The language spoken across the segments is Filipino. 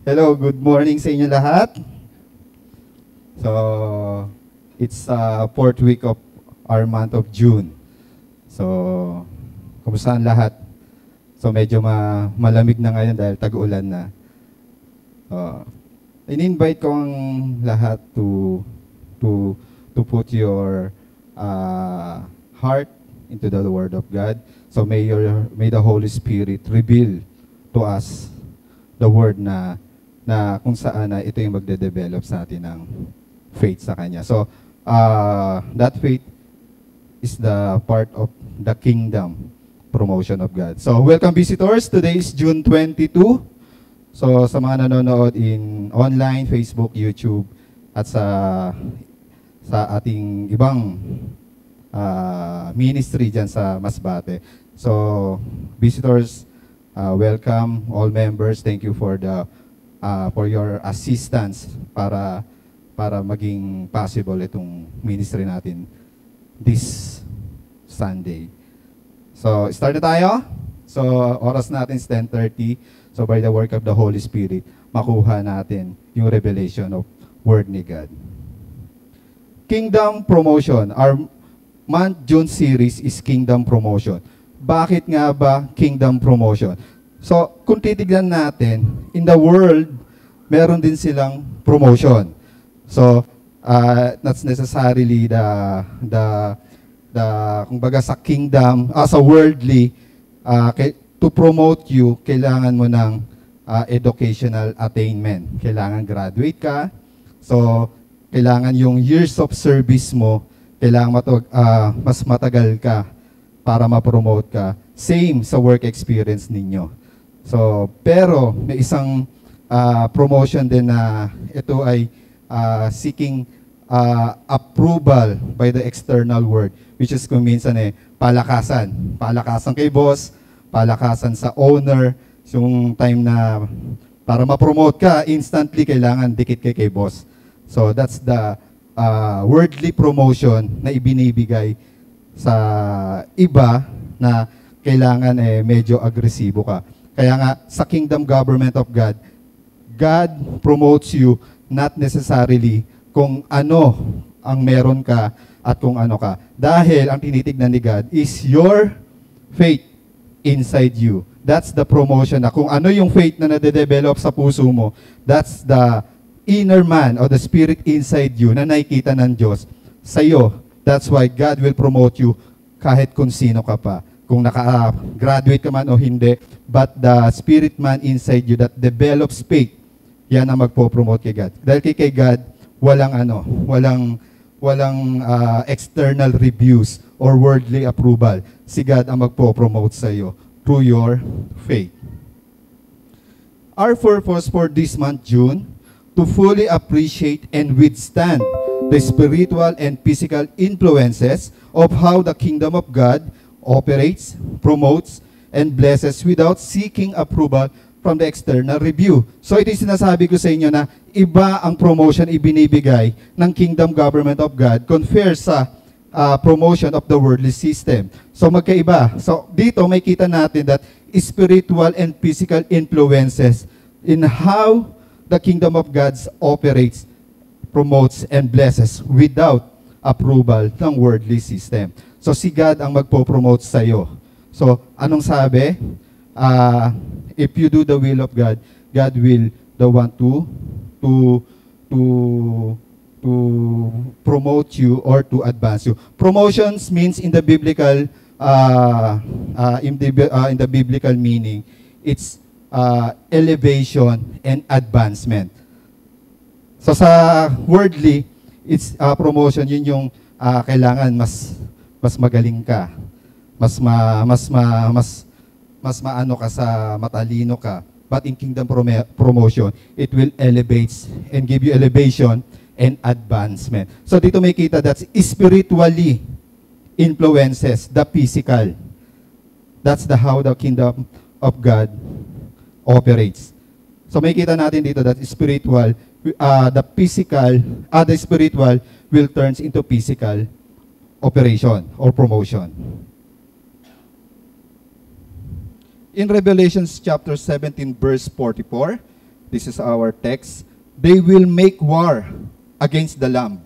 Hello, good morning sa inyo lahat. So, it's fourth week of our month of June. So, kumusta ang lahat? So, medyo malamig na ngayon dahil tag-ulan na. In-invite ko ang lahat to put your heart into the Word of God. So, may the Holy Spirit reveal to us the Word na kung saan ito yung magde-develop sa atin ng faith sa Kanya. So, that faith is the part of the kingdom promotion of God. So, welcome visitors. Today is June 22. So, sa mga nanonood in online, Facebook, YouTube, at sa ating ibang ministry dyan sa Masbate. So, visitors, welcome. All members, thank you for your assistance para maging possible itong ministry natin this Sunday. So, start na tayo. So, oras natin is 10:30. So, by the work of the Holy Spirit, makuha natin yung revelation of Word ni God. Kingdom Promotion. Our month June series is Kingdom Promotion. Bakit nga ba Kingdom Promotion? So, kung titignan natin, in the world, meron din silang promotion. So, not necessarily kumbaga sa kingdom, sa worldly, to promote you, kailangan mo ng educational attainment. Kailangan graduate ka. So, kailangan yung years of service mo, kailangan mas matagal ka para ma-promote ka. Same sa work experience ninyo. So, pero may isang promotion din na ito ay seeking approval by the external world, which is kung minsan palakasan. Palakasan kay boss, palakasan sa owner, yung time na para ma-promote ka, instantly kailangan dikit kay boss. So that's the worldly promotion na ibinibigay sa iba na kailangan medyo agresibo ka. Kaya nga, sa kingdom government of God, God promotes you not necessarily kung ano ang meron ka at kung ano ka. Dahil ang tinitignan ni God is your faith inside you. That's the promotion na kung ano yung faith na nade-develop sa puso mo, that's the inner man or the spirit inside you na nakikita ng Diyos sa iyo. That's why God will promote you kahit kung sino ka pa. Kung naka-graduate ka man o hindi, but the spirit man inside you that develops faith, yan ang magpo-promote kay God. Dahil kay God, walang external reviews or worldly approval. Si God ang magpo-promote sa iyo through your faith. Our purpose for this month, June, to fully appreciate and withstand the spiritual and physical influences of how the kingdom of God operates, promotes, and blesses without seeking approval from the external review. So ito yung sinasabi ko sa inyo na iba ang promotion ibinibigay ng kingdom government of God compared sa promotion of the worldly system. So magkaiba. So dito may kita natin that spiritual and physical influences in how the kingdom of God operates, promotes, and blesses without approval ng worldly system. So si God ang magpo-promote sa iyo. So anong sabi? If you do the will of God, God will the one to promote you or to advance you. Promotions means in the biblical in the biblical meaning, it's elevation and advancement. So sa worldly, it's promotion, yun yung kailangan mas magaling ka, mas maano ka sa matalino ka. But in kingdom promotion, it will elevate and give you elevation and advancement. So dito may kita that spiritually influences the physical. That's how the kingdom of God operates. So may kita natin dito that spiritual, the spiritual will turns into physical operation or promotion. In Revelation chapter 17, verse 44, This is our text. They will make war against the Lamb,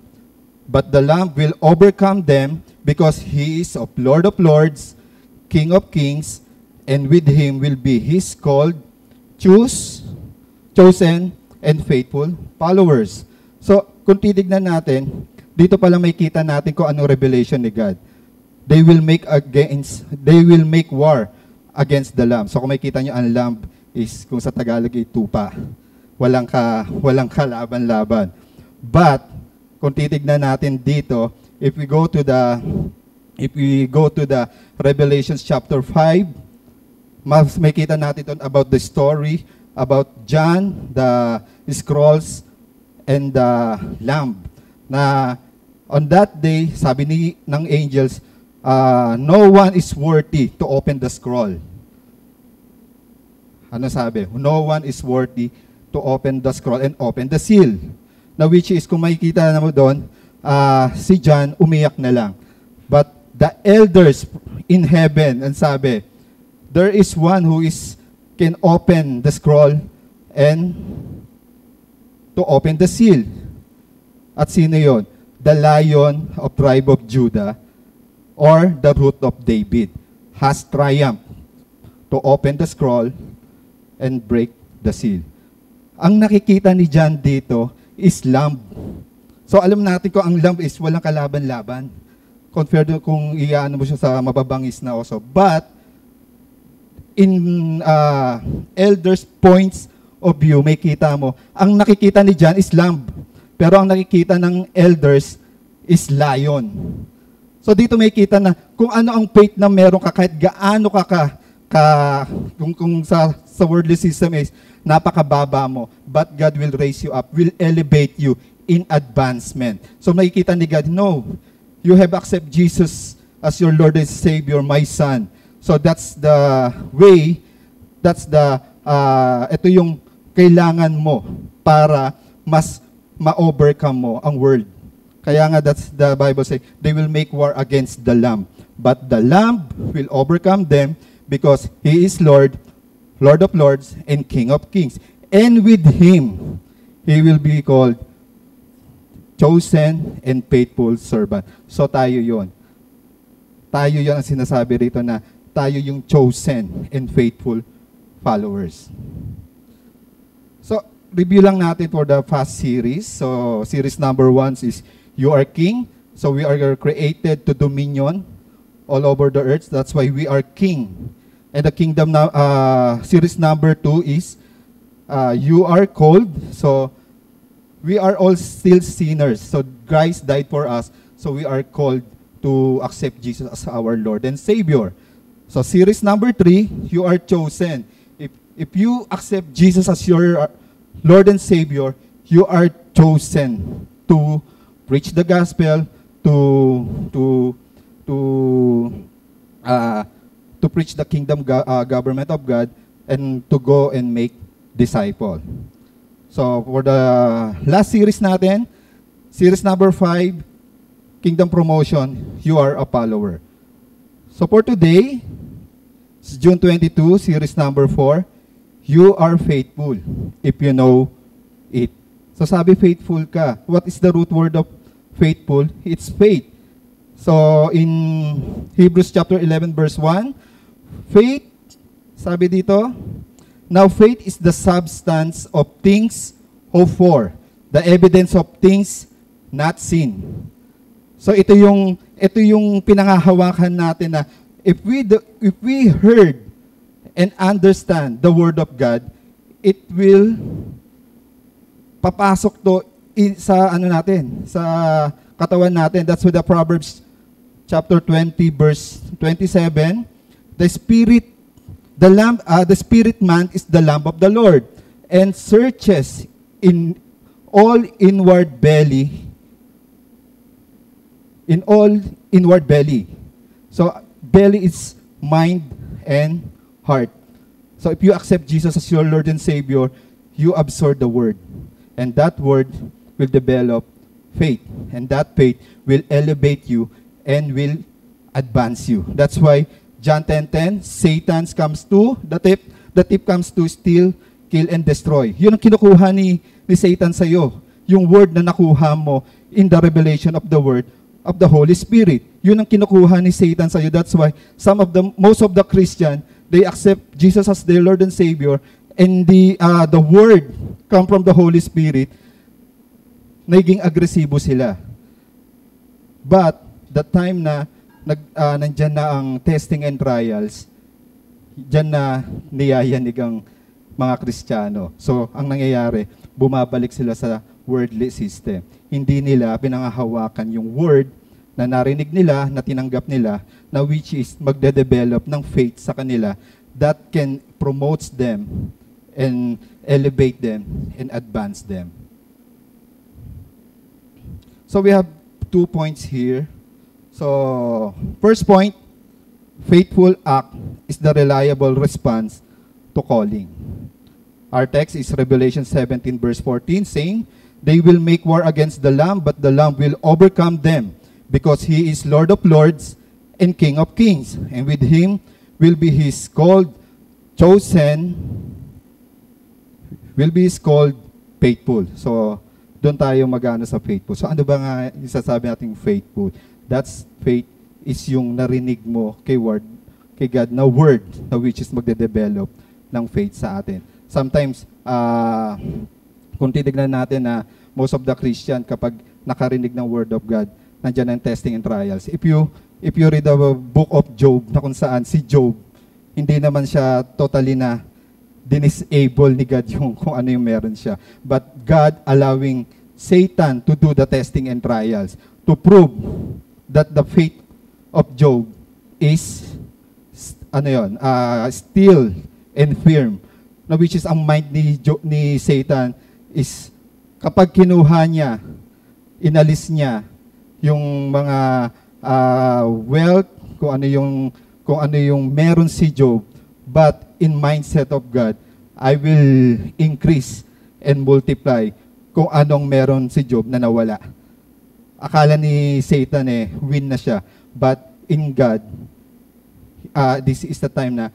but the Lamb will overcome them because he is of Lords, King of kings, and with him will be his called, chosen, and faithful followers. So, kung titignan natin, dito pala may kita natin kung anong revelation ni God. They will make war against the Lamb. So, kung makita nyo, ang Lamb is, kung sa Tagalog ay tupa. Walang kalaban-laban. But, kung titignan natin dito, if we go to the Revelations chapter 5, mas makita natin doon about the story about John, the scrolls, and the Lamb. Na on that day, sabi ng angels, no one is worthy to open the scroll. Ano sabi? No one is worthy to open the scroll and open the seal. Na which is, kung makikita naman doon, si John umiyak na lang. But the elders in heaven, and sabi, there is one who can open the scroll and to open the seal. At sino yon? The Lion of tribe of Judah, or the Root of David, has triumphed to open the scroll and break the seal. Ang nakikita ni John dito is Lamb. So alam natin kung ang Lamb is walang kalaban-laban. Compared kung iyaano mo siya sa mababangis na oso. But, in elders' points of view, may kita mo, ang nakikita ni John is Lamb. Pero ang nakikita ng elders is Lion. So dito may kita na kung ano ang faith na meron ka, kahit gaano kung sa worldly system is napakababa mo, but God will raise you up, will elevate you in advancement. So makikita ni God, no, you have accepted Jesus as your Lord and Savior, my son. So that's the way, ito yung kailangan mo para mas ma-overcome mo ang world. Kaya nga that's the Bible say, they will make war against the Lamb. But the Lamb will overcome them because He is Lord, Lord of Lords, and King of Kings. And with Him, He will be called chosen and faithful servant. So tayo yon. Tayo yon ang sinasabi rito na tayo yung chosen and faithful followers. So, review lang natin for the past series. So, series number 1 is You Are King. So, we are created to dominion all over the earth. That's why we are king. And the kingdom series number 2 is You Are Called. So, we are all still sinners. So, Christ died for us. So, we are called to accept Jesus as our Lord and Savior. So, series number 3, You Are Chosen. If you accept Jesus as your Lord and Savior, you are chosen to preach the gospel, to preach the kingdom government of God, and to go and make disciple. So, for the last series natin, series number 5, Kingdom Promotion, You Are a Follower. So, for today, it's June 22, series number 4, You Are Faithful if you know it. So, sabi faithful ka. What is the root word of faithful? It's faith. So, in Hebrews chapter 11, verse 1, faith, sabi dito, now faith is the substance of things hoped for, the evidence of things not seen. So, ito yung pinangahawakan natin na if we heard and understand the Word of God, it will papasok to sa sa katawan natin. That's with the Proverbs chapter 20 verse 27. The spirit man is the lamp of the Lord, and searches in all inward belly. So belly is mind and heart. So if you accept Jesus as your Lord and Savior, you absorb the Word. And that Word will develop faith. And that faith will elevate you and will advance you. That's why John 10:10, Satan comes to, the thief comes to steal, kill, and destroy. Yun ang kinukuha ni Satan sa iyo. Yung word na nakuha mo in the revelation of the word of the Holy Spirit. Yun ang kinukuha ni Satan sa iyo. That's why most of the Christian, they accept Jesus as their Lord and Savior, and the word come from the Holy Spirit, naging agresibo sila. But the time na nandyan na ang testing and trials, dyan na niyayanig ang mga Kristiyano. So, ang nangyayari, bumabalik sila sa worldly system. Hindi nila pinangahawakan yung word na narinig nila, na tinanggap nila, na which is magde-develop ng faith sa kanila that can promote them and elevate them and advance them. So, we have 2 points here. So, first point, faithful act is the reliable response to calling. Our text is Revelation 17 verse 14 saying, "They will make war against the Lamb, but the Lamb will overcome them, because He is Lord of lords and King of kings. And with Him will be His called, chosen, will be His called faithful." So, doon tayo mag-ano sa faithful. So, ano ba nga isasabi nating faithful? That's faith is yung narinig mo kay God na word na which is magde-develop ng faith sa atin. Sometimes, kung titignan natin na most of the Christian, kapag nakarinig ng word of God, nandiyan ang testing and trials. If you read the book of Job, na kung saan si Job, hindi naman siya totally na dinisable ni God yung kung ano yung meron siya. But God allowing Satan to do the testing and trials to prove that the faith of Job is still and firm. Na which is ang mind ni Satan is kapag kinuha niya, inalis niya yung mga wealth, kung ano yung meron si Job, but in mindset of God, I will increase and multiply kung anong meron si Job na nawala. Akala ni Satan win na siya, but in God, this is the time na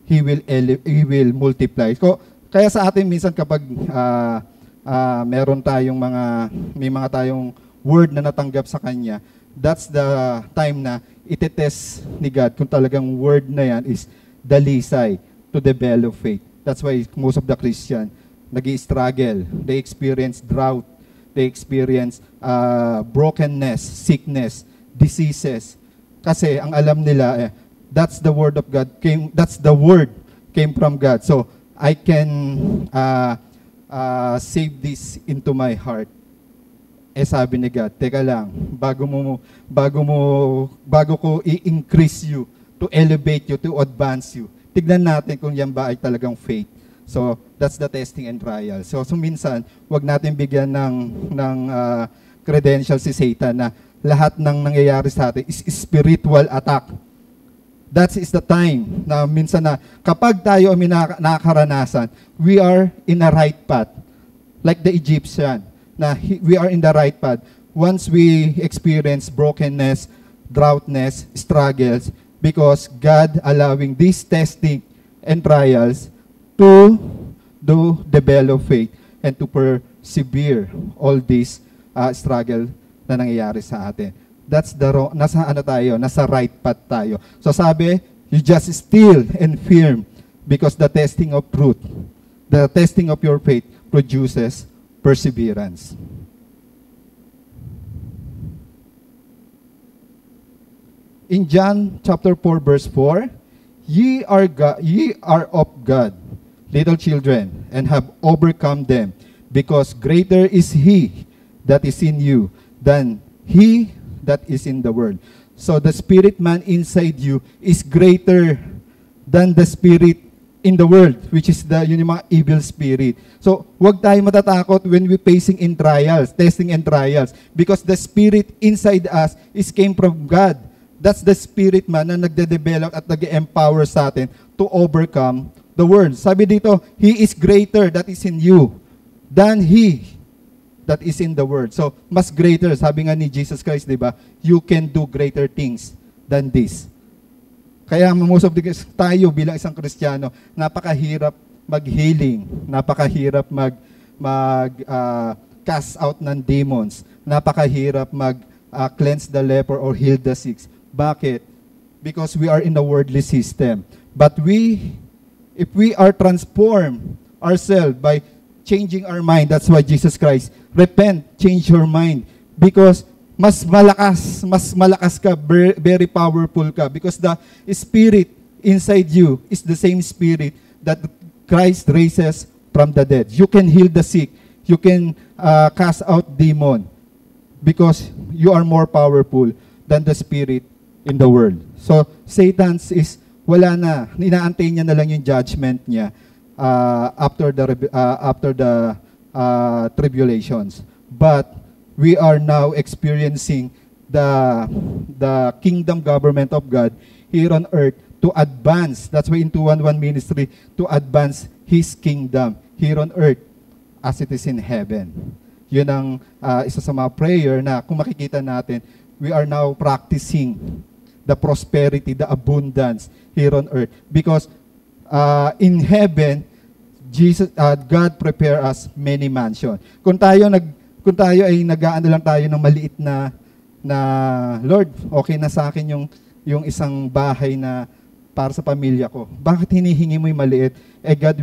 He will multiply. Kaya sa atin minsan kapag meron tayong may mga tayong word na natanggap sa Kanya, that's the time na itetest ni God kung talagang word na yan is dalisay to develop faith. That's why most of the Christian nag-i-struggle. They experience drought. They experience brokenness, sickness, diseases. Kasi ang alam nila, that's the word of God that's the word came from God. So, I can save this into my heart. Sabi ni God, teka lang, bago ko i-increase you, to elevate you, to advance you, tignan natin kung yan ba ay talagang faith. So, that's the testing and trial. So minsan, wag natin bigyan ng credential si Satan na lahat ng nangyayari sa atin is spiritual attack. That is the time na minsan na kapag tayo ay nakakaranasan, we are in a right path. Like the Egyptian, na we are in the right path. Once we experience brokenness, droughtness, struggles, because God allowing these testing and trials to develop faith and to persevere all these struggle na nangyayari sa atin. That's nasa right path tayo. So sabi, you just still and firm because the testing of truth, the testing of your faith produces perseverance. In John chapter 4 verse 4, ye are of God, little children, and have overcome them, because greater is He that is in you than he that is in the world. So the spirit man inside you is greater than the spirit in the world, which is yung mga evil spirit. So, wag tayo matatakot when we facing in trials, testing and trials, because the spirit inside us came from God. That's the spirit man na nagde-develop at nag-empower sa atin to overcome the world. Sabi dito, He is greater that is in you than he that is in the world. So, mas greater. Sabi nga ni Jesus Christ, di ba? You can do greater things than this. Kaya most of the tayo bilang isang Kristiyano, napakahirap mag-healing, napakahirap cast out ng demons, napakahirap cleanse the leper or heal the sick. Bakit? Because we are in a worldly system. But if we are transformed ourselves by changing our mind, that's why Jesus Christ, repent, change your mind. Because mas malakas ka, very powerful ka. Because the Spirit inside you is the same Spirit that Christ raises from the dead. You can heal the sick. You can cast out demon. Because you are more powerful than the spirit in the world. So, Satan's is wala na. Inaantay niya na lang yung judgment niya after the tribulations. But we are now experiencing the kingdom government of God here on earth to advance. That's why in 211 ministry, to advance His kingdom here on earth as it is in heaven. Yun ang isa sa mga prayer na kung makikita natin, we are now practicing the prosperity, the abundance here on earth. Because in heaven, God prepare us many mansions. Kung tayo ay nag-aano lang tayo ng maliit na Lord, okay na sa akin yung isang bahay na para sa pamilya ko. Bakit hinihingi mo yung maliit? God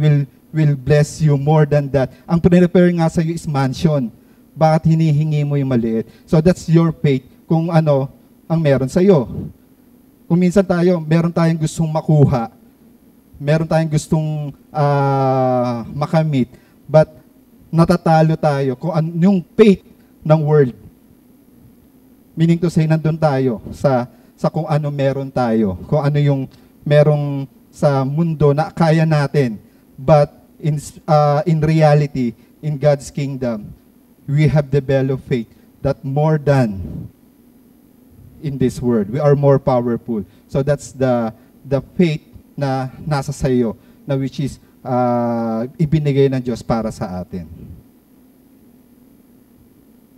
will bless you more than that. Ang prepare nga sa iyo is mansion. Bakit hinihingi mo yung maliit? So that's your faith kung ano ang meron sa iyo. Kung minsan meron tayong gustong makuha, meron tayong gustong makamit, but natatalo tayo kung yung faith ng world. Meaning to say, nandun tayo sa kung ano meron tayo, kung ano yung merong sa mundo na kaya natin. But in reality, in God's kingdom, we have developed faith that more than in this world. We are more powerful. So that's the faith na nasa sayo, na which is ibinigay ng Diyos para sa atin.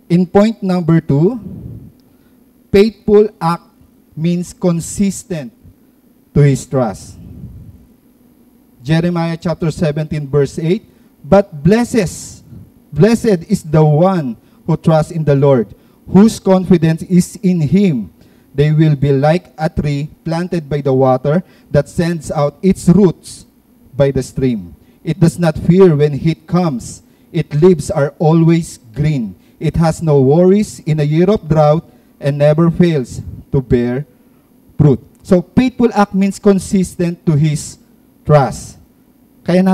In point number 2, faithful act means consistent to His trust. Jeremiah chapter 17 verse 8, but blessed is the one who trusts in the Lord, whose confidence is in Him. They will be like a tree planted by the water that sends out its roots by the stream. It does not fear when heat comes. Its leaves are always green. It has no worries in a year of drought and never fails to bear fruit. So faithful act means consistent to His trust. Kaya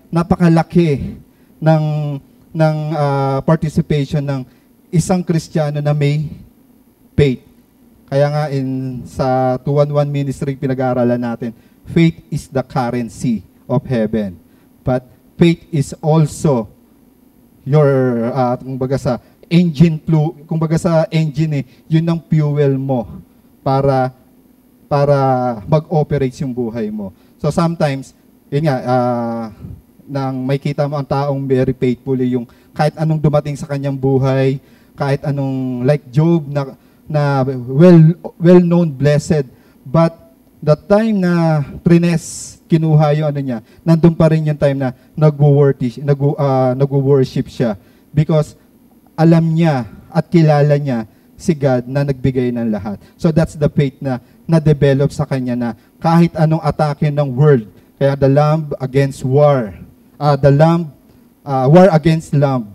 napakalaki ng participation ng isang Kristiyano na may faith. Kaya nga sa 211 ministry pinag-aaralan natin, faith is the currency of heaven. But faith is also your kumbaga sa engine yun ang fuel mo para mag-operate yung buhay mo. So sometimes, yun nga, nang may kita mo ang taong very faithfully, yung kahit anong dumating sa kanyang buhay, kahit anong, like Job, na well-known, blessed, but the time na kinuha yung niya, nandun pa rin yung time na nag-worship siya. Because alam niya at kilala niya si God na nagbigay ng lahat. So that's the faith na na-develop sa kanya na kahit anong atake ng world, kaya the lamb against war, war against lamb,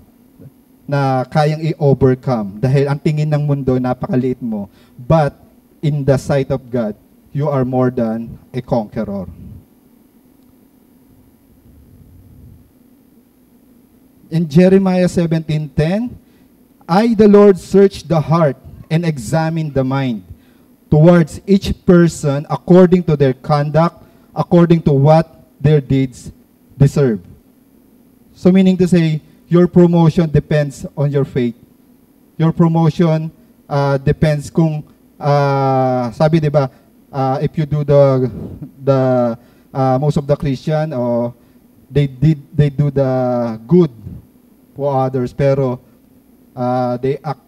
na kayang i-overcome. Dahil ang tingin ng mundo, napakaliit mo. But in the sight of God, you are more than a conqueror. In Jeremiah 17:10, I, the Lord, search the heart and examine the mind towards each person according to their conduct, according to what their deeds deserve. So meaning to say, your promotion depends on your faith. Your promotion depends kung, sabi diba, if you do the most of the Christian, they do the good for others, pero they act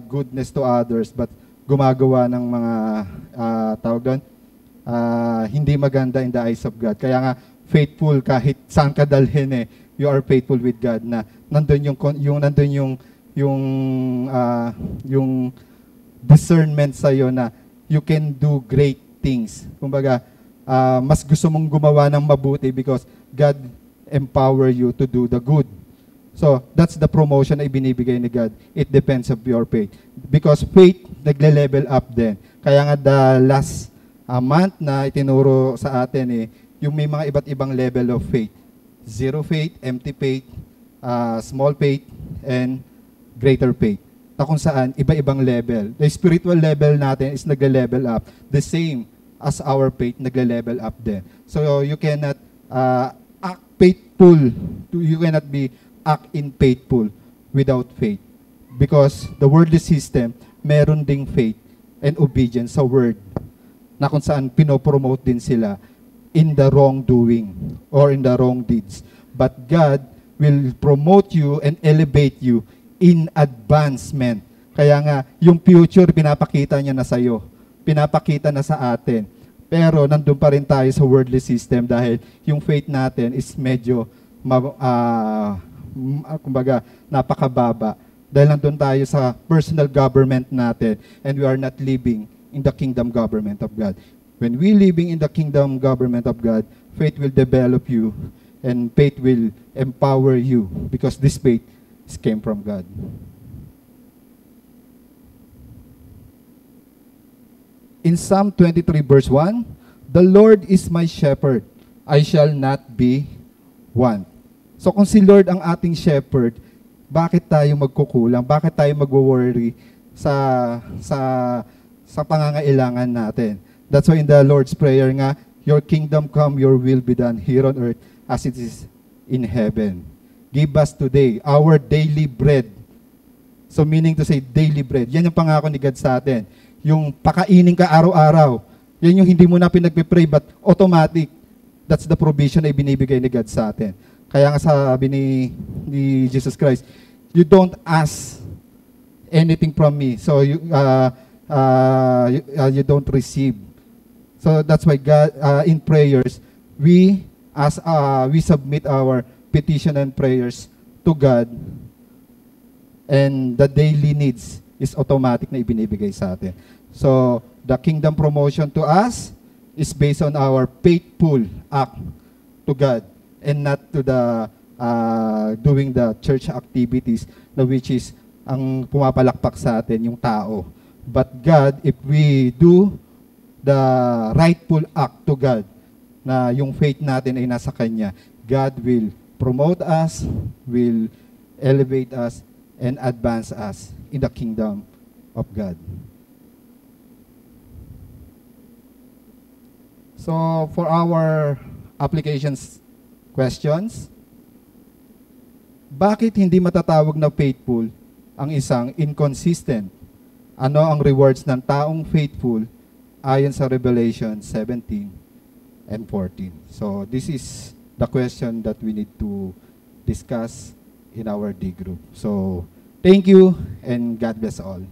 goodness to others, but gumagawa ng mga tawag doon, hindi maganda in the eyes of God. Kaya nga, faithful kahit saan ka dalhin eh. You are faithful with God na nandun yung discernment sa iyo na you can do great things. Kumbaga, mas gusto mong gumawa ng mabuti because God empower you to do the good. So, that's the promotion na ibinibigay ni God. It depends of your faith. Because faith, nagle-level up din. Kaya nga the last month na itinuro sa atin yung may mga iba't ibang level of faith. Zero faith, empty faith, small faith, and greater faith. Na kung saan, iba-ibang level. The spiritual level natin is nagle-level up. The same as our faith, nagle-level up din. So, you cannot act faithful. You cannot be act in faithful without faith. Because the worldly system, meron ding faith and obedience sa word na kung saan pinopromote din sila in the wrongdoing or in the wrong deeds. But God will promote you and elevate you in advancement. Kaya nga, yung future, pinapakita niya na sa'yo. Pinapakita na sa atin. Pero nandun pa rin tayo sa worldly system dahil yung faith natin is medyo kumbaga, napakababa. Dahil nandun tayo sa personal government natin and we are not living in the kingdom government of God. When we living in the kingdom government of God, faith will develop you and faith will empower you because this faith came from God. In Psalm 23 verse 1, the Lord is my shepherd, I shall not be want. So kung si Lord ang ating shepherd, bakit tayo magkukulang? Bakit tayo magwo-worry sa pangangailangan natin? That's why in the Lord's Prayer nga, your kingdom come, your will be done here on earth as it is in heaven. Give us today our daily bread. So meaning to say, daily bread. Yan yung pangako ni God sa atin. Yung pakainin ka araw-araw. Yan yung hindi mo na pinagpipray but automatic. That's the provision na ibinibigay ni God sa atin. Kaya nga sabi ni Jesus Christ, you don't ask anything from me. So you don't receive. So that's why God in prayers we submit our petition and prayers to God, and the daily needs is automatic na ibinibigay sa atin. So the kingdom promotion to us is based on our faithful act to God and not to the doing the church activities na which is ang pumapalakpak sa atin yung tao. But God, if we do the rightful act to God, na yung faith natin ay nasa Kanya, God will promote us, will elevate us, and advance us in the kingdom of God. So, for our applications questions, bakit hindi matatawag na faithful ang isang inconsistent? Ano ang rewards ng taong faithful ayon sa Revelation 17 and 14? So, this is the question that we need to discuss in our D group. So, thank you and God bless all.